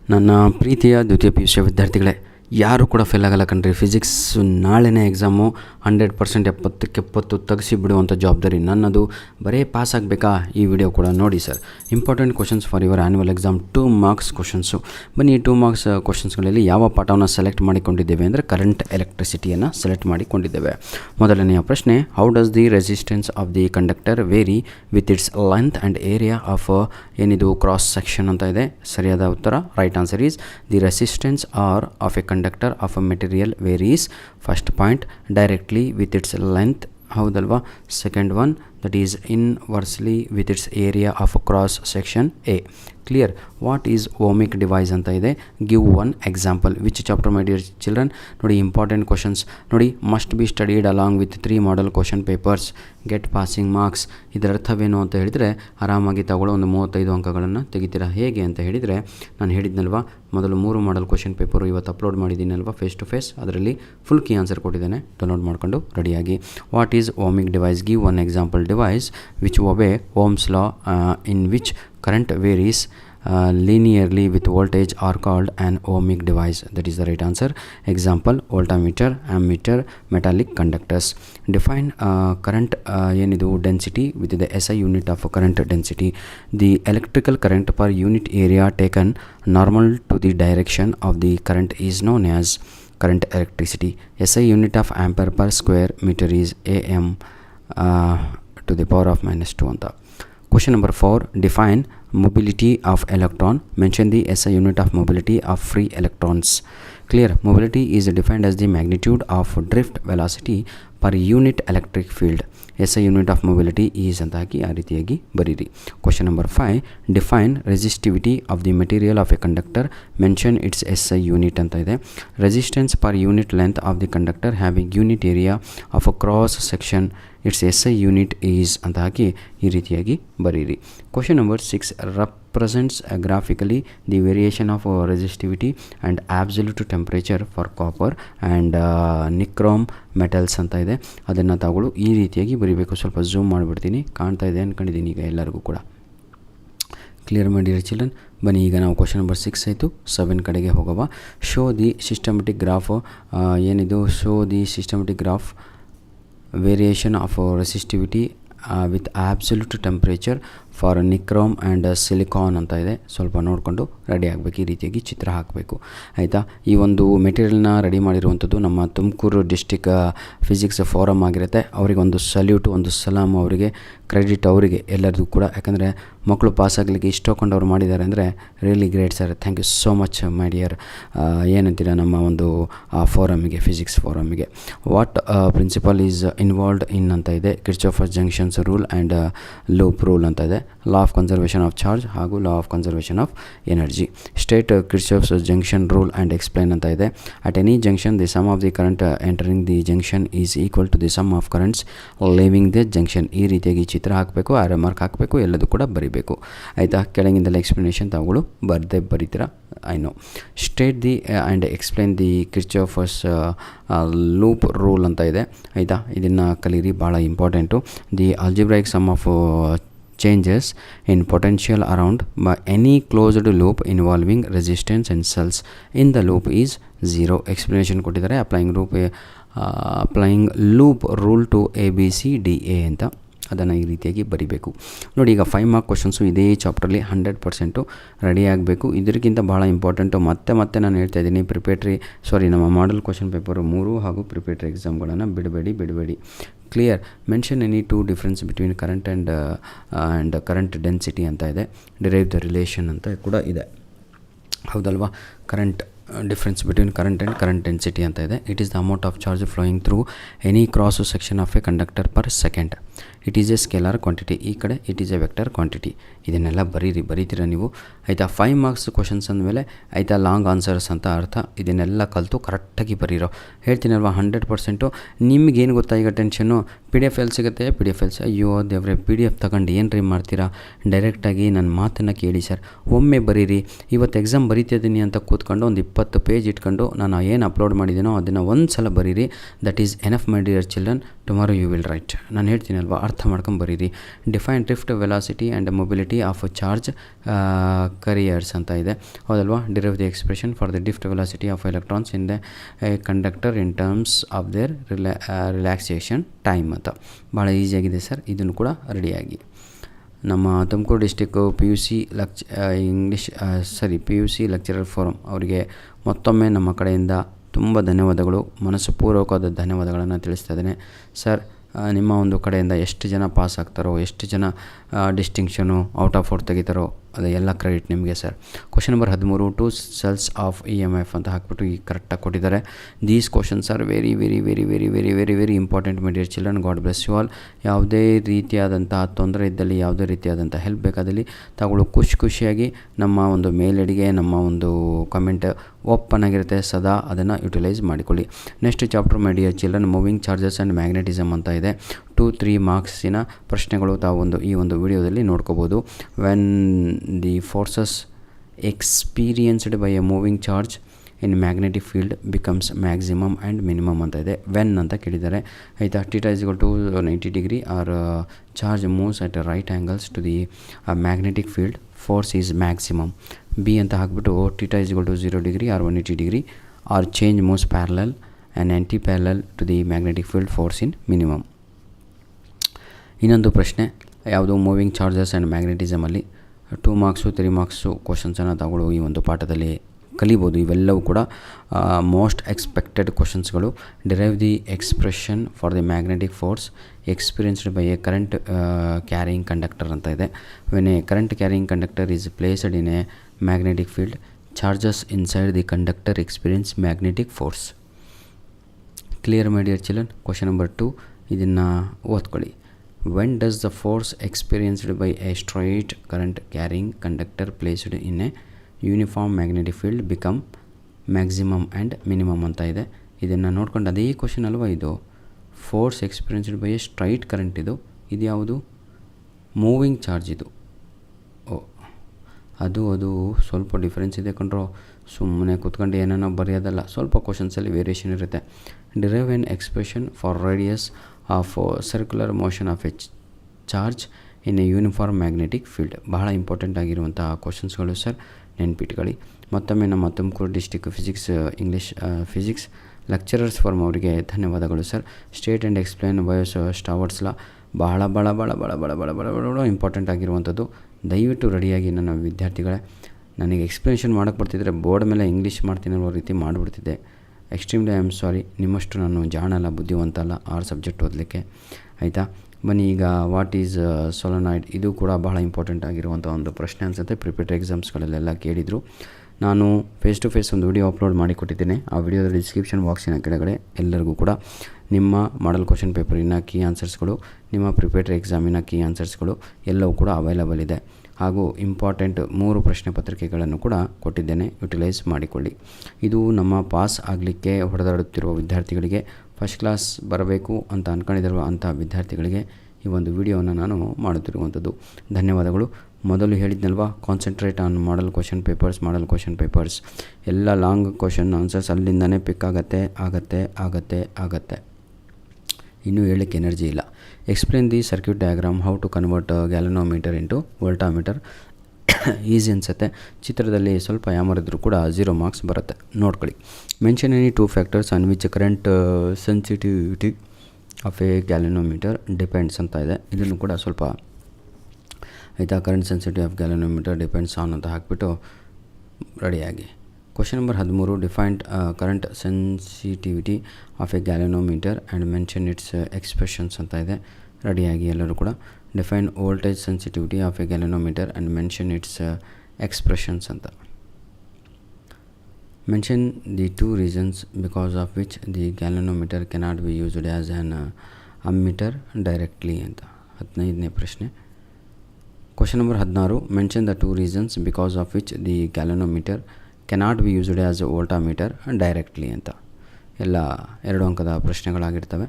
ನನ್ನ ಪ್ರೀತಿಯ ದ್ವಿತೀಯ ಪಿ ಯು ಸಿ ವಿದ್ಯಾರ್ಥಿಗಳೇ, ಯಾರೂ ಕೂಡ ಫೇಲ್ ಆಗಲ್ಲ ಕಣ್ರಿ. ಫಿಸಿಕ್ಸ್ ನಾಳೆನೇ ಎಕ್ಸಾಮು 100% 70 ತೆಗೆಸಿ ಬಿಡುವಂಥ ಜವಾಬ್ದಾರಿ ನನ್ನದು. ಬರೀ ಪಾಸ್ ಆಗಬೇಕಾ? ಈ ವಿಡಿಯೋ ಕೂಡ ನೋಡಿ sir. Important questions for your annual exam, 2 marks questions. ಬನ್ನಿ, 2 ಮಾರ್ಕ್ಸ್ ಕ್ವಶನ್ಸ್ಗಳಲ್ಲಿ ಯಾವ ಪಾಠವನ್ನು ಸೆಲೆಕ್ಟ್ ಮಾಡಿಕೊಂಡಿದ್ದೇವೆ ಅಂದರೆ ಕರೆಂಟ್ ಎಲೆಕ್ಟ್ರಿಸಿಟಿಯನ್ನು ಸೆಲೆಕ್ಟ್ ಮಾಡಿಕೊಂಡಿದ್ದೇವೆ. ಮೊದಲನೆಯ ಪ್ರಶ್ನೆ, how does the resistance of the conductor vary with its length and area of ಏನಿದು ಕ್ರಾಸ್ ಸೆಕ್ಷನ್ ಅಂತ ಇದೆ. ಸರಿಯಾದ ಉತ್ತರ, right answer is the resistance R of a conductor of a material varies. First point, directly with its length, ಹೌದಲ್ವಾ? Second one, that is inversely with its area of cross section A. Clear? What is ohmic device ಅಂತ ಇದೆ. Give one example. Which chapter my dear children? ನೋಡಿ, important questions ನೋಡಿ. Must be studied along with 3 model question papers, get passing marks. ಇದರ ಅರ್ಥವೇನು ಅಂತ ಹೇಳಿದರೆ, ಆರಾಮಾಗಿ ತಗೊಳ್ಳೋ ಒಂದು 35 ಅಂಕಗಳನ್ನು ತೆಗಿತೀರಾ. ಹೇಗೆ ಅಂತ ಹೇಳಿದರೆ, ನಾನು ಹೇಳಿದ್ನಲ್ವಾ, ಮೊದಲು 3 ಮಾಡಲ್ ಕ್ವಶನ್ ಪೇಪರು ಇವತ್ತು ಅಪ್ಲೋಡ್ ಮಾಡಿದ್ದೀನಲ್ವಾ, ಫೇಸ್ ಟು ಫೇಸ್. ಅದರಲ್ಲಿ ಫುಲ್ ಕೀ ಆನ್ಸರ್ ಕೊಟ್ಟಿದ್ದೇನೆ, ಡೌನ್ಲೋಡ್ ಮಾಡಿಕೊಂಡು ರೆಡಿಯಾಗಿ. What is ohmic device? Give one example. Device which obey Ohm's law in which current varies linearly with voltage are called an ohmic device. That is the right answer. Example, voltmeter, ammeter, metallic conductors. Define current ಏನಿದು density with the SI unit of current density. The electrical current per unit area taken normal to the direction of the current is known as current electricity. SI unit of ampere per square meter is am to the power of -2 ಅಂತ. Question number 4, define mobility of electron. Mention the SI unit of mobility of free electrons. Clear? Mobility is defined as the magnitude of drift velocity per unit electric field. SI unit of mobility is ಅಂತ ಹಾಕಿ ಆ ರೀತಿಯಾಗಿ ಬರೀರಿ. Question number 5, define resistivity of the material of a conductor. Mention its SI unit ಅಂತ ಇದೆ. Resistance per unit length of the conductor having unit area of a cross section, its SI unit is ಅಂತ ಹಾಕಿ ಈ ರೀತಿಯಾಗಿ ಬರೀರಿ. Question number 6, represents graphically the variation of resistivity and absolute temperature for copper and nichrome metals ಅಂತ ಇದೆ. ಅದನ್ನು ತಗೊಳ್ಳು ಈ ರೀತಿಯಾಗಿ ಬರೀಬೇಕು. ಸ್ವಲ್ಪ ಝೂಮ್ ಮಾಡಿಬಿಡ್ತೀನಿ, ಕಾಣ್ತಾ ಇದೆ ಅಂದ್ಕೊಂಡಿದ್ದೀನಿ ಈಗ ಎಲ್ಲರಿಗೂ ಕೂಡ. Clear my dear children? ಬನ್ನಿ, ಈಗ ನಾವು ಕ್ವಶನ್ ನಂಬರ್ 6 ಆಯಿತು, 7 ಕಡೆಗೆ ಹೋಗವ. Show the systematic graph. ಏನಿದು? Show the systematic graph variation of resistivity with absolute temperature for nichrome and silicon ಅಂತ ಇದೆ. ಸ್ವಲ್ಪ ನೋಡಿಕೊಂಡು ರೆಡಿ ಆಗಬೇಕು, ಈ ರೀತಿಯಾಗಿ ಚಿತ್ರ ಹಾಕಬೇಕು, ಆಯಿತಾ? ಈ ಒಂದು ಮೆಟೀರಿಯಲ್ನ ರೆಡಿ ಮಾಡಿರುವಂಥದ್ದು ನಮ್ಮ ತುಮಕೂರು ಡಿಸ್ಟಿಕ್ ಫಿಸಿಕ್ಸ್ ಫೋರಮ್ ಆಗಿರುತ್ತೆ. ಅವರಿಗೆ ಒಂದು ಸಲ್ಯೂಟು, ಒಂದು ಸಲಾಮ್, ಅವರಿಗೆ ಕ್ರೆಡಿಟ್, ಅವರಿಗೆ ಎಲ್ಲರಿಗೂ ಕೂಡ. ಯಾಕಂದರೆ ಮಕ್ಕಳು ಪಾಸಾಗಲಿಕ್ಕೆ ಇಷ್ಟೊಂಡು ಅವ್ರು ಮಾಡಿದ್ದಾರೆ ಅಂದರೆ really great sir. Thank you so much my dear. ಏನಂತೀರ ನಮ್ಮ ಒಂದು ಫೋರಮಿಗೆ, ಫಿಸಿಕ್ಸ್ ಫೋರಮಿಗೆ. What principle is involved in ಅಂತ ಇದೆ. Kirchhoff's junctions rule and loop rule ಅಂತ ಇದೆ. Law of conservation of charge ಹಾಗೂ law of conservation of energy. State Kirchhoff's junction rule and explain ಅಂತ ಇದೆ. At any junction the sum of the current entering the junction is equal to the sum of currents living the junction. ಈ ರೀತಿಯಾಗಿ ಚಿತ್ರ ಹಾಕಬೇಕು, arrow mark ಹಾಕಬೇಕು, ಎಲ್ಲದೂ ಕೂಡ ಬರೀಬೇಕು, ಆಯಿತಾ? ಕೆಳಗಿಂದೆಲ್ಲ ಎಕ್ಸ್ಪ್ಲನೇಷನ್ ತಾವುಗಳು ಬರೀತೀರಾ, I know. State the and explain the Kirchhoff's loop rule ಅಂತ ಇದೆ, ಆಯಿತಾ? ಇದನ್ನು ಕಲೀರಿ, ಭಾಳ important. The algebraic sum of changes in potential around by any closed loop involving resistance and cells in the loop is 0. explanation ಕೊಟ್ಟಿದ್ದಾರೆ. applying loop rule to ABCDA ಅಂತ, ಅದನ್ನು ಈ ರೀತಿಯಾಗಿ ಬರಿಬೇಕು. ನೋಡಿ, ಈಗ 5 ಮಾರ್ಕ್ ಕ್ವಶನ್ಸು ಇದೇ ಚಾಪ್ಟ್ರಲ್ಲಿ 100% ರೆಡಿ ಆಗಬೇಕು. ಇದಕ್ಕಿಂತ ಭಾಳ ಇಂಪಾರ್ಟೆಂಟು ಮತ್ತೆ ನಾನು ಹೇಳ್ತಾ ಇದ್ದೀನಿ, ನಮ್ಮ ಮಾಡಲ್ ಕ್ವಶನ್ ಪೇಪರು 3 ಹಾಗೂ ಪ್ರಿಪೇಟ್ರಿ ಎಕ್ಸಾಮ್ಗಳನ್ನು ಬಿಡಬೇಡಿ. Clear? Mention any 2 difference between current and current density ಅಂತ ಇದೆ. ಡಿರೈವ್ ದ ರಿಲೇಷನ್ ಅಂತ ಕೂಡ ಇದೆ, ಹೌದಲ್ವಾ? Current difference between current and current density ಅಂತ ಇದೆ. It is the amount of charge flowing through any cross section of a conductor per second. It is A scalar quantity, ಈ ಕಡೆ it is A vector quantity. ಇದನ್ನೆಲ್ಲ ಬರೀತೀರಾ ನೀವು, ಆಯಿತಾ? 5 marks questions ಅಂದಮೇಲೆ, ಆಯಿತಾ, long answers ಅಂತ ಅರ್ಥ. ಇದನ್ನೆಲ್ಲ ಕಲಿತು ಕರೆಕ್ಟಾಗಿ ಬರೀರೋ. ಹೇಳ್ತೀನಲ್ವ, 100%. ನಿಮಗೇನು ಗೊತ್ತಾ ಈಗ ಟೆನ್ಷನ್ನು? PDF ಎಲ್ಲಿ ಸಿಗುತ್ತೆ? PDF ಎಲ್ಲಿ? ಅಯ್ಯೋ ದೇವ್ರೆ, PDF ತಗೊಂಡು ಏನು ರೀ ಮಾಡ್ತೀರಾ? ಡೈರೆಕ್ಟಾಗಿ ನನ್ನ ಮಾತನ್ನು ಕೇಳಿ ಸರ್, ಒಮ್ಮೆ ಬರೀರಿ. ಇವತ್ತು ಎಕ್ಸಾಮ್ ಬರೀತಿದ್ದೀನಿ ಅಂತ ಕೂತ್ಕೊಂಡು ಒಂದು 20 ಪೇಜ್ ಇಟ್ಕೊಂಡು ನಾನು ಏನು ಅಪ್ಲೋಡ್ ಮಾಡಿದ್ದೀನೋ ಅದನ್ನು ಒಂದು ಸಲ ಬರೀರಿ. That is enough my dear children. Tomorrow you will write. ನಾನು ಹೇಳ್ತೀನಲ್ವ, ಅಲ್ವಾ, ಅರ್ಥ ಮಾಡ್ಕೊಂಡು ಬರೀರಿ. Define drift velocity and mobility of charge carriers ಅಂತ ಇದೆ, ಹೌದಲ್ವಾ. Derive the expression for the drift velocity of electrons in the conductor in terms of their relaxation time ಅಂತ. ಭಾಳ ಈಸಿಯಾಗಿದೆ ಸರ್, ಇದನ್ನು ಕೂಡ ರೆಡಿಯಾಗಿ. ನಮ್ಮ Tumakuru district P U C lecturer forum ಅವರಿಗೆ ಮತ್ತೊಮ್ಮೆ ನಮ್ಮ ಕಡೆಯಿಂದ ತುಂಬ ಧನ್ಯವಾದಗಳು, ಮನಸ್ಸುಪೂರ್ವಕವಾದ ಧನ್ಯವಾದಗಳನ್ನು ತಿಳಿಸ್ತಾ ಇದ್ದೇನೆ. ಸರ್, ನಿಮ್ಮ ಒಂದು ಕಡೆಯಿಂದ ಎಷ್ಟು ಜನ ಪಾಸ್ ಆಗ್ತಾರೋ, ಎಷ್ಟು ಜನ ಡಿಸ್ಟಿಂಕ್ಷನು ಔಟ್ ಆಫ್ ಔಟ್ ತೆಗಿತಾರೋ ಅದು ಎಲ್ಲ ಕ್ರೆಡಿಟ್ ನಿಮಗೆ sir. Question number 13, 2 cells of EMF ಅಂತ ಹಾಕ್ಬಿಟ್ಟು ಈಗ ಕರೆಕ್ಟಾಗಿ ಕೊಟ್ಟಿದ್ದಾರೆ. These questions are very very very very very very very important my dear children. God bless you all. ಯಾವುದೇ ರೀತಿಯಾದಂಥ ತೊಂದರೆ ಇದ್ದಲ್ಲಿ, ಯಾವುದೇ ರೀತಿಯಾದಂಥ ಹೆಲ್ಪ್ ಬೇಕಾದಲ್ಲಿ ತಾವುಗಳು ಖುಷಿಯಾಗಿ ನಮ್ಮ ಒಂದು ಮೇಲ್ಗಡೆಗೆ ನಮ್ಮ ಒಂದು ಕಮೆಂಟ್ ಓಪನ್ ಆಗಿರುತ್ತೆ, ಸದಾ ಅದನ್ನು ಯುಟಿಲೈಸ್ ಮಾಡಿಕೊಳ್ಳಿ. Next chapter my dear children, moving charges and magnetism ಅಂತ ಇದೆ. 2-3 ಮಾರ್ಕ್ಸಿನ ಪ್ರಶ್ನೆಗಳು ತಾವು ಈ ಒಂದು ವಿಡಿಯೋದಲ್ಲಿ ನೋಡ್ಕೋಬೋದು. When the forces experienced by a moving charge in magnetic field becomes maximum and minimum ಅಂತ ಇದೆ. ವೆನ್ ಅಂತ ಕೇಳಿದ್ದಾರೆ, ಆಯಿತಾ. θ = 90 degree or charge moves at right angles to the magnetic field, force is maximum. B ಅಂತ ಹಾಕ್ಬಿಟ್ಟು θ = 0 degree or 180 degree or change moves parallel and anti parallel to the magnetic field, force in minimum. ಇನ್ನೊಂದು ಪ್ರಶ್ನೆ ಯಾವುದು, moving charges and ಮ್ಯಾಗ್ನೆಟಿಸಮಲ್ಲಿ 2 marks 3 marks ಕ್ವಶನ್ಸನ್ನು ತಗೊಳ್ಳೋ ಈ ಒಂದು ಪಾಠದಲ್ಲಿ ಕಲಿಬೋದು. ಇವೆಲ್ಲವೂ ಕೂಡ ಮೋಸ್ಟ್ ಎಕ್ಸ್ಪೆಕ್ಟೆಡ್ ಕ್ವಶನ್ಸ್ಗಳು. Derive the expression for the magnetic force experienced by a current carrying conductor ಅಂತ ಇದೆ. When a current carrying conductor is placed in a magnetic field, charges inside the conductor experience magnetic force. Clear my dear children. Question number 2 ಇದನ್ನು ಓದ್ಕೊಳ್ಳಿ. When does the force experienced by a straight current carrying conductor placed in a uniform magnetic field become maximum and minimum ಅಂತ ಇದೆ. ಇದನ್ನು ನೋಡ್ಕೊಂಡು ಅದೇ question ಅಲ್ವಾ ಇದು. Force experienced by A straight current, ಇದು ಯಾವುದು, ಮೂವಿಂಗ್ ಚಾರ್ಜ್ ಇದು. ಅದು ಸ್ವಲ್ಪ ಡಿಫ್ರೆನ್ಸ್ ಇದೆ ಕಣ್ರೋ, ಸುಮ್ಮನೆ ಕೂತ್ಕೊಂಡು ಏನೇನೋ ಬರೆಯೋದಲ್ಲ, ಸ್ವಲ್ಪ ಕ್ವಶನ್ಸಲ್ಲಿ ವೇರಿಯೇಷನ್ ಇರುತ್ತೆ. Derive an expression for radius of circular motion of a charge in a uniform magnetic field. ಬಹಳ ಇಂಪಾರ್ಟೆಂಟ್ ಆಗಿರುವಂಥ ಕ್ವಶನ್ಸ್ಗಳು ಸರ್, ನೆನ್ಪಿಟ್ಕೊಳ್ಳಿ. ಮತ್ತೊಮ್ಮೆ ನಮ್ಮ Tumakuru district physics lecturers forum ಅವರಿಗೆ ಧನ್ಯವಾದಗಳು sir. State and explain Biot Savart's law ಬಹಳ ಇಂಪಾರ್ಟೆಂಟ್ ಆಗಿರುವಂಥದ್ದು. ದಯವಿಟ್ಟು ರೆಡಿಯಾಗಿ ನನ್ನ ವಿದ್ಯಾರ್ಥಿಗಳೇ. ನನಗೆ ಎಕ್ಸ್ಪ್ಲನೇಷನ್ ಮಾಡೋಕ್ಕೆ ಬರ್ತಿದ್ರೆ ಬೋರ್ಡ್ ಮೇಲೆ ಇಂಗ್ಲೀಷ್ ಮಾಡ್ತೀನಿ ಅನ್ನೋ ರೀತಿ ಮಾಡಿಬಿಡ್ತಿದ್ದೆ. Extremely I am sorry. ನಿಮ್ಮಷ್ಟು ನಾನು ಜಾಣಲ್ಲ, ಬುದ್ಧಿವಂತ ಅಲ್ಲ 6 ಸಬ್ಜೆಕ್ಟ್ ಓದಲಿಕ್ಕೆ, ಆಯಿತಾ. ಬನ್ನಿ ಈಗ ವಾಟ್ ಈಸ್ ಸೊಲನಾಯ್ಡ್, ಇದು ಕೂಡ ಬಹಳ ಇಂಪಾರ್ಟೆಂಟ್ ಆಗಿರುವಂಥ ಒಂದು ಪ್ರಶ್ನೆ ಅನಿಸುತ್ತೆ. ಪ್ರಿಪೇರ್ಡ್ ಎಕ್ಸಾಮ್ಸ್ಗಳಲ್ಲೆಲ್ಲ ಕೇಳಿದರು. ನಾನು ಫೇಸ್ ಟು ಫೇಸ್ ಒಂದು ವಿಡಿಯೋ ಅಪ್ಲೋಡ್ ಮಾಡಿಕೊಟ್ಟಿದ್ದೇನೆ. ಆ ವಿಡಿಯೋದ ಡಿಸ್ಕ್ರಿಪ್ಷನ್ ಬಾಕ್ಸಿನ ಕೆಳಗಡೆ ಎಲ್ಲರಿಗೂ ಕೂಡ ನಿಮ್ಮ ಮಾಡಲ್ ಕ್ವಶನ್ ಪೇಪರಿನ ಕೀ ಆನ್ಸರ್ಸ್ಗಳು, ನಿಮ್ಮ ಪ್ರಿಪೇರ್ಡ್ ಎಕ್ಸಾಮಿನ ಕೀ ಆನ್ಸರ್ಸ್ಗಳು ಎಲ್ಲವೂ ಕೂಡ ಅವೈಲಬಲ್ ಇದೆ. ಹಾಗೂ ಇಂಪಾರ್ಟೆಂಟ್ 3 ಪ್ರಶ್ನೆ ಪತ್ರಿಕೆಗಳನ್ನು ಕೂಡ ಕೊಟ್ಟಿದ್ದೇನೆ, ಯುಟಿಲೈಸ್ ಮಾಡಿಕೊಳ್ಳಿ. ಇದು ನಮ್ಮ ಪಾಸ್ ಆಗಲಿಕ್ಕೆ ಹೊಡೆದಾಡುತ್ತಿರುವ ವಿದ್ಯಾರ್ಥಿಗಳಿಗೆ, ಫಸ್ಟ್ ಕ್ಲಾಸ್ ಬರಬೇಕು ಅಂತ ಅಂದ್ಕೊಂಡಿರುವ ಅಂಥ ವಿದ್ಯಾರ್ಥಿಗಳಿಗೆ ಈ ಒಂದು ವಿಡಿಯೋವನ್ನು ನಾನು ಮಾಡುತ್ತಿರುವಂಥದ್ದು. ಧನ್ಯವಾದಗಳು. ಮೊದಲು ಹೇಳಿದ್ನಲ್ವಾ, concentrate on model question papers ಎಲ್ಲ ಲಾಂಗ್ ಕ್ವಶನ್ ಆನ್ಸರ್ಸ್ ಅಲ್ಲಿಂದನೇ ಪಿಕ್ ಆಗತ್ತೆ. ಇನ್ನೂ ಹೇಳಕ್ಕೆ ಎನರ್ಜಿ ಇಲ್ಲ. Explain the circuit diagram, how to convert galvanometer into voltmeter. Easy ಅನಿಸುತ್ತೆ. ಚಿತ್ರದಲ್ಲಿ ಸ್ವಲ್ಪ ಯಾಮರಿದ್ರೂ ಕೂಡ 0 ಮಾರ್ಕ್ಸ್ ಬರುತ್ತೆ, ನೋಡ್ಕೊಳ್ಳಿ. Mention any 2 factors on which current sensitivity of a galvanometer depends ಅಂತ ಇದೆ. ಇದನ್ನು ಕೂಡ ಸ್ವಲ್ಪ ಆಯಿತಾ. Current sensitivity of galvanometer depends on ಅಂತ ಹಾಕಿಬಿಟ್ಟು ರೆಡಿಯಾಗಿ. Question number 13, defined current sensitivity of a galvanometer and mention its expressions ಅಂತ ಇದೆ. ರೆಡಿಯಾಗಿ ಎಲ್ಲರೂ ಕೂಡ. Define voltage sensitivity of a galvanometer and mention its expressions ಅಂತ. Mention the 2 reasons because of which the galvanometer cannot be used as an ammeter directly ಅಂತ 15ನೇ ಪ್ರಶ್ನೆ. Question number 16, mention the 2 reasons because of which the galvanometer cannot be used as a voltmeter directly ಅಂತ. ಎಲ್ಲ 2 ಅಂಕದ ಪ್ರಶ್ನೆಗಳಾಗಿರ್ತವೆ.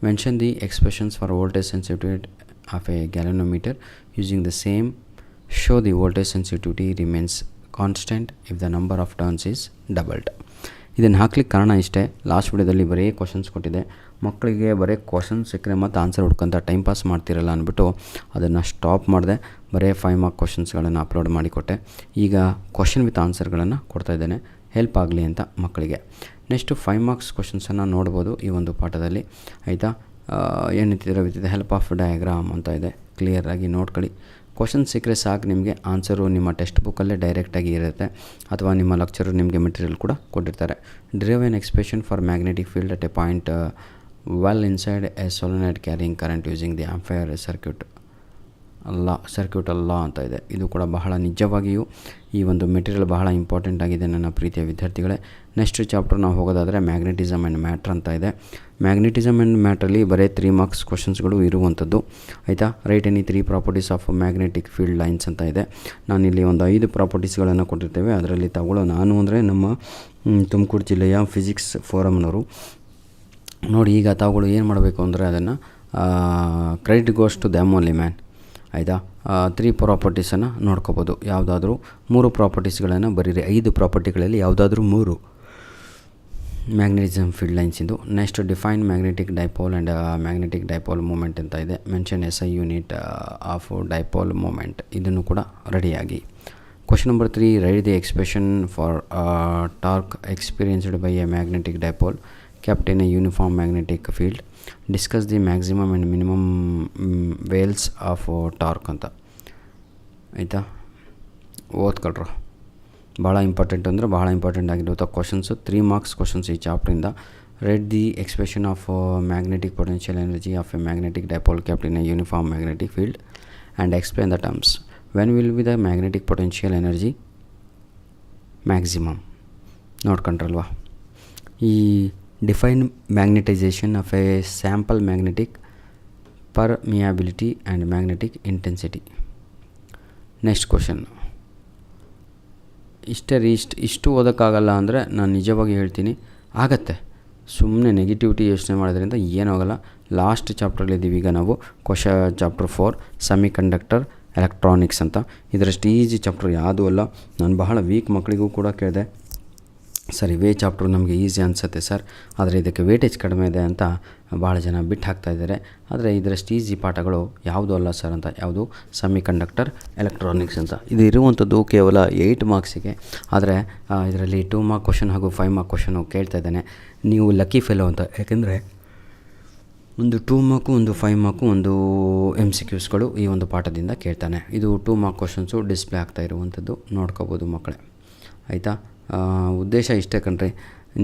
Mention the expressions for voltage sensitivity of a galvanometer using the same show the voltage sensitivity remains constant if the number of turns is doubled. ಇದನ್ನು ಹಾಕ್ಲಿಕ್ಕೆ ಕಾರಣ ಇಷ್ಟೇ. Last ವಿಡಿಯೋದಲ್ಲಿ ಬರೀ ಕ್ವಶನ್ಸ್ ಕೊಟ್ಟಿದೆ. ಮಕ್ಕಳಿಗೆ ಬರೀ ಕ್ವಶನ್ ಸಿಕ್ಕರೆ ಮತ್ತು ಆನ್ಸರ್ ಹುಡ್ಕೊಂತ ಟೈಮ್ ಪಾಸ್ ಮಾಡ್ತಿರಲ್ಲ ಅಂದ್ಬಿಟ್ಟು ಅದನ್ನು ಸ್ಟಾಪ್ ಮಾಡಿದೆ. ಬರೀ 5 ಮಾರ್ಕ್ ಕ್ವಶನ್ಸ್ಗಳನ್ನು ಅಪ್ಲೋಡ್ ಮಾಡಿಕೊಟ್ಟೆ. ಈಗ ಕ್ವಶನ್ ವಿತ್ ಆನ್ಸರ್ಗಳನ್ನು ಕೊಡ್ತಾಯಿದ್ದೇನೆ, ಹೆಲ್ಪ್ ಆಗಲಿ ಅಂತ ಮಕ್ಕಳಿಗೆ. ನೆಕ್ಸ್ಟು 5 ಮಾರ್ಕ್ಸ್ ಕ್ವಶನ್ಸನ್ನು ನೋಡ್ಬೋದು ಈ ಒಂದು ಪಾಠದಲ್ಲಿ, ಆಯಿತಾ. ಏನಿತ್ತಿದ್ರೆ with the help of diagram ಅಂತ ಇದೆ, ಕ್ಲಿಯರಾಗಿ ನೋಡ್ಕೊಳ್ಳಿ. ಕ್ವಶನ್ ಸಿಕ್ಕರೆ ಸಾಕು, ನಿಮಗೆ ಆನ್ಸರು ನಿಮ್ಮ ಟೆಕ್ಸ್ಟ್ ಬುಕ್ಕಲ್ಲೇ ಡೈರೆಕ್ಟಾಗಿ ಇರುತ್ತೆ, ಅಥವಾ ನಿಮ್ಮ ಲೆಕ್ಚರರ್ ನಿಮಗೆ ಮೆಟೀರಿಯಲ್ ಕೂಡ ಕೊಟ್ಟಿರ್ತಾರೆ. Derive an expression for magnetic field at a point well inside a solenoid carrying current using the Ampere circuit ಅಲ್ಲ ಅಂತ ಇದೆ. ಇದು ಕೂಡ ಬಹಳ ನಿಜವಾಗಿಯೂ ಈ ಒಂದು ಮೆಟೀರಿಯಲ್ ಬಹಳ ಇಂಪಾರ್ಟೆಂಟ್ ಆಗಿದೆ ನನ್ನ ಪ್ರೀತಿಯ ವಿದ್ಯಾರ್ಥಿಗಳೇ. ನೆಕ್ಸ್ಟ್ ಚಾಪ್ಟರ್ ನಾವು ಹೋಗೋದಾದರೆ ಮ್ಯಾಗ್ನೆಟಿಸಮ್ ಆ್ಯಂಡ್ ಮ್ಯಾಟ್ರ್ ಅಂತ ಇದೆ. ಮ್ಯಾಗ್ನೆಟಿಸಮ್ ಆ್ಯಂಡ್ ಮ್ಯಾಟ್ರಲ್ಲಿ ಬರೀ 3 ಮಾರ್ಕ್ಸ್ ಕ್ವಶನ್ಸ್ಗಳು ಇರುವಂಥದ್ದು, ಆಯಿತಾ. Right any 3 properties of magnetic field lines ಅಂತ ಇದೆ. ನಾನಿಲ್ಲಿ ಒಂದು 5 ಪ್ರಾಪರ್ಟೀಸ್ಗಳನ್ನು ಕೊಟ್ಟಿರ್ತೇವೆ, ಅದರಲ್ಲಿ ತಗೊಳ್ಳೋ ನಾನು ಅಂದರೆ ನಮ್ಮ ತುಮಕೂರು ಜಿಲ್ಲೆಯ ಫಿಸಿಕ್ಸ್ ಫೋರಮ್ನವರು. ನೋಡಿ, ಈಗ ತಾವುಗಳು ಏನು ಮಾಡಬೇಕು ಅಂದರೆ ಅದನ್ನು credit goes to them only man, ಆಯಿತಾ. 3 ಪ್ರಾಪರ್ಟೀಸನ್ನು ನೋಡ್ಕೋಬೋದು. ಯಾವುದಾದ್ರೂ 3 ಪ್ರಾಪರ್ಟೀಸ್ಗಳನ್ನು ಬರೀರಿ. 5 ಪ್ರಾಪರ್ಟಿಗಳಲ್ಲಿ ಯಾವುದಾದ್ರೂ 3 ಮ್ಯಾಗ್ನೆಟಿಸಮ್ ಫೀಲ್ಡ್ ಲೈನ್ಸಿಂದು. Next define magnetic dipole and magnetic dipole moment ಅಂತ ಇದೆ. Mention SI unit of dipole moment, ಇದನ್ನು ಕೂಡ ರೆಡಿಯಾಗಿ. Question number 3, write the expression for torque experienced by a magnetic dipole kept in a uniform magnetic field. Discuss the maximum and minimum values of torque ಅಂತ, ಆಯಿತಾ. ಓದ್ಕೊಳ್ರು, ಭಾಳ important ಅಂದರೆ ಭಾಳ important ಆಗಿರುವಂಥ questions. 3 marks questions ಈ ಚಾಪ್ಟ್ರಿಂದ. Write the expression of magnetic potential energy of a magnetic dipole kept in a uniform magnetic field and explain the terms. When will be the magnetic potential energy maximum? ನೋಡ್ಕೊಂಡ್ರಲ್ವಾ. ಈ define magnetisation of a sample magnetic permeability and magnetic intensity. Next question. ಇಷ್ಟು ಓದೋಕ್ಕಾಗಲ್ಲ ಅಂದರೆ ನಾನು ನಿಜವಾಗಿ ಹೇಳ್ತೀನಿ, ಆಗತ್ತೆ. ಸುಮ್ಮನೆ ನೆಗೆಟಿವಿಟಿ ಯೋಚನೆ ಮಾಡೋದ್ರಿಂದ ಏನೂ ಆಗೋಲ್ಲ. ಲಾಸ್ಟ್ ಚಾಪ್ಟ್ರಲ್ಲಿದ್ದೀವಿ ಈಗ ನಾವು. ಚಾಪ್ಟರ್ 4 ಸೆಮಿ ಕಂಡಕ್ಟರ್ ಎಲೆಕ್ಟ್ರಾನಿಕ್ಸ್ ಅಂತ. ಇದರಷ್ಟು ಈಸಿ ಚಾಪ್ಟರ್ ಯಾವುದೂ ಅಲ್ಲ. ನಾನು ಬಹಳ ವೀಕ್ ಮಕ್ಕಳಿಗೂ ಕೂಡ ಕೇಳಿದೆ, ಸರ್ ಇವೇ ಚಾಪ್ಟ್ರು ನಮಗೆ ಈಸಿ ಅನಿಸುತ್ತೆ ಸರ್, ಆದರೆ ಇದಕ್ಕೆ ವೇಟೇಜ್ ಕಡಿಮೆ ಇದೆ ಅಂತ ಭಾಳ ಜನ ಬಿಟ್ಟು ಹಾಕ್ತಾಯಿದ್ದಾರೆ. ಆದರೆ ಇದರಷ್ಟು ಈಸಿ ಪಾಠಗಳು ಯಾವುದೂ ಅಲ್ಲ ಸರ್ ಅಂತ. ಯಾವುದು? ಸೆಮಿ ಕಂಡಕ್ಟರ್ ಎಲೆಕ್ಟ್ರಾನಿಕ್ಸ್ ಅಂತ. ಇದು ಇರುವಂಥದ್ದು ಕೇವಲ 8 ಮಾರ್ಕ್ಸಿಗೆ. ಆದರೆ ಇದರಲ್ಲಿ 2 ಮಾರ್ಕ್ ಕ್ವಶನ್ ಹಾಗೂ 5 ಮಾರ್ಕ್ ಕ್ವಶನು ಕೇಳ್ತಾ ಇದ್ದಾನೆ. ನೀವು ಲಕ್ಕಿ ಫೆಲೋ ಅಂತ, ಯಾಕೆಂದರೆ ಒಂದು 2 ಮಾರ್ಕು, ಒಂದು 5 ಮಾರ್ಕು, ಒಂದು MCQಸ್ಗಳು ಈ ಒಂದು ಪಾಠದಿಂದ ಕೇಳ್ತಾನೆ. ಇದು 2 ಮಾರ್ಕ್ ಕ್ವಶನ್ಸು ಡಿಸ್ಪ್ಲೇ ಆಗ್ತಾ ಇರುವಂಥದ್ದು, ನೋಡ್ಕೋಬೋದು ಮಕ್ಕಳೇ, ಆಯಿತಾ. ಉದ್ದೇಶ ಇಷ್ಟೇ ಕಣ್ರಿ,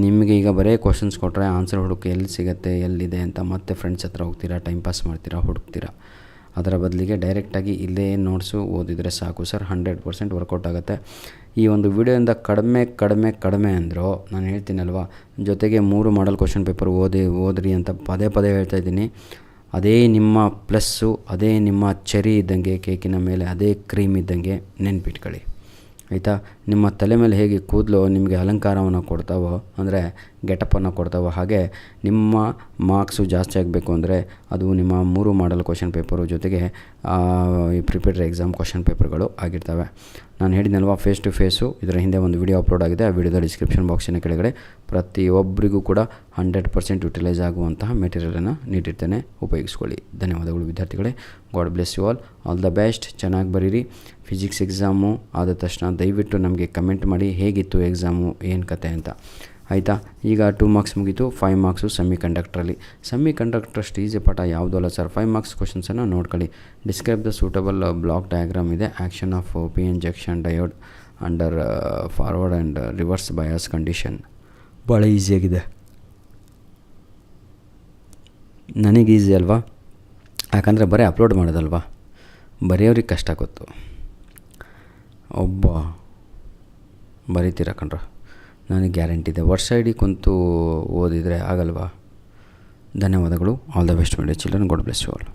ನಿಮಗೆ ಈಗ ಬರೀ ಕ್ವಶನ್ಸ್ ಕೊಟ್ಟರೆ ಆನ್ಸರ್ ಹುಡುಕಿ ಎಲ್ಲಿ ಸಿಗುತ್ತೆ ಎಲ್ಲಿದೆ ಅಂತ ಮತ್ತೆ ಫ್ರೆಂಡ್ಸ್ ಹತ್ರ ಹೋಗ್ತೀರಾ, ಟೈಮ್ ಪಾಸ್ ಮಾಡ್ತೀರಾ, ಹುಡುಕ್ತೀರಾ. ಅದರ ಬದಲಿಗೆ ಡೈರೆಕ್ಟಾಗಿ ಇಲ್ಲೇ ನೋಟ್ಸು ಓದಿದರೆ ಸಾಕು ಸರ್, 100% ವರ್ಕೌಟ್ ಆಗುತ್ತೆ. ಈ ಒಂದು ವಿಡಿಯೋಯಿಂದ ಕಡಿಮೆ ಅಂದರೂ ನಾನು ಹೇಳ್ತೀನಲ್ವ, ಜೊತೆಗೆ 3 ಮಾಡಲ್ ಕ್ವಶನ್ ಪೇಪರ್ ಓದ್ರಿ ಅಂತ ಪದೇ ಹೇಳ್ತಾಯಿದ್ದೀನಿ. ಅದೇ ನಿಮ್ಮ ಪ್ಲಸ್ಸು, ಅದೇ ನಿಮ್ಮ ಚೆರಿ ಇದ್ದಂಗೆ, ಕೇಕಿನ ಮೇಲೆ ಅದೇ ಕ್ರೀಮ್ ಇದ್ದಂಗೆ ನೆನ್ಪಿಟ್ಕೊಳ್ಳಿ, ಆಯಿತಾ. ನಿಮ್ಮ ತಲೆ ಮೇಲೆ ಹೇಗೆ ಕೂದಲು ನಿಮಗೆ ಅಲಂಕಾರವನ್ನು ಕೊಡ್ತಾವೋ, ಅಂದರೆ ಗೆಟಪನ್ನು ಕೊಡ್ತಾವೋ, ಹಾಗೆ ನಿಮ್ಮ ಮಾರ್ಕ್ಸು ಜಾಸ್ತಿ ಆಗಬೇಕು ಅಂದರೆ ಅದು ನಿಮ್ಮ 3 ಮಾಡಲ್ ಕ್ವಶನ್ ಪೇಪರು ಜೊತೆಗೆ ಈ ಪ್ರಿಪೇರ್ಡ್ ಎಕ್ಸಾಮ್ ಕ್ವಶನ್ ಪೇಪರ್ಗಳು ಆಗಿರ್ತವೆ. ನಾನು ಹೇಳಿದ್ನಲ್ವ, ಫೇಸ್ ಟು ಫೇಸು ಇದರ ಹಿಂದೆ ಒಂದು ವಿಡಿಯೋ ಅಪ್ಲೋಡ್ ಆಗಿದೆ. ಆ ವಿಡಿಯೋದ ಡಿಸ್ಕ್ರಿಪ್ಷನ್ ಬಾಕ್ಸಿನ ಕೆಳಗಡೆ ಪ್ರತಿಯೊಬ್ಬರಿಗೂ ಕೂಡ 100% ಯುಟಿಲೈಸ್ ಆಗುವಂತಹ ಮೆಟೀರಿಯಲನ್ನು ನೀಡಿರ್ತೇನೆ, ಉಪಯೋಗಿಸ್ಕೊಳ್ಳಿ. ಧನ್ಯವಾದಗಳು ವಿದ್ಯಾರ್ಥಿಗಳೇ. God bless you all the best. ಚೆನ್ನಾಗಿ ಬರೀರಿ. ಫಿಸಿಕ್ಸ್ ಎಕ್ಸಾಮು ಆದ ತಕ್ಷಣ ದಯವಿಟ್ಟು ನಮಗೆ ಕಮೆಂಟ್ ಮಾಡಿ ಹೇಗಿತ್ತು ಎಕ್ಸಾಮು, ಏನು ಕತೆ ಅಂತ, ಆಯಿತಾ. ಈಗ 2 ಮಾರ್ಕ್ಸ್ ಮುಗೀತು. 5 ಮಾರ್ಕ್ಸು ಸೆಮಿ ಕಂಡಕ್ಟ್ರಲ್ಲಿ. ಸೆಮಿ ಕಂಡಕ್ಟರ್ ಅಷ್ಟು ಈಸಿ ಪಾಠ ಯಾವುದೂ ಅಲ್ಲ ಸರ್. 5 ಮಾರ್ಕ್ಸ್ ಕ್ವಶನ್ಸನ್ನು ನೋಡ್ಕೊಳ್ಳಿ. Describe the suitable block diagram ಇದೆ. Action of PN junction diode under forward and reverse bias condition. ಭಾಳ ಈಸಿಯಾಗಿದೆ, ನನಗೆ ಈಸಿ ಅಲ್ವಾ, ಯಾಕಂದರೆ ಬರೀ ಅಪ್ಲೋಡ್ ಮಾಡೋದಲ್ವಾ, ಬರೆಯೋರಿಗೆ ಕಷ್ಟ ಗೊತ್ತು. ಬರೀತೀರ ಕಣ್ರ, ನನಗೆ ಗ್ಯಾರಂಟಿ ಇದೆ. ವರ್ಷ ಇಡೀ ಕುಂತು ಓದಿದರೆ ಆಗಲ್ವಾ. ಧನ್ಯವಾದಗಳು. All the best my dear children. God bless you all.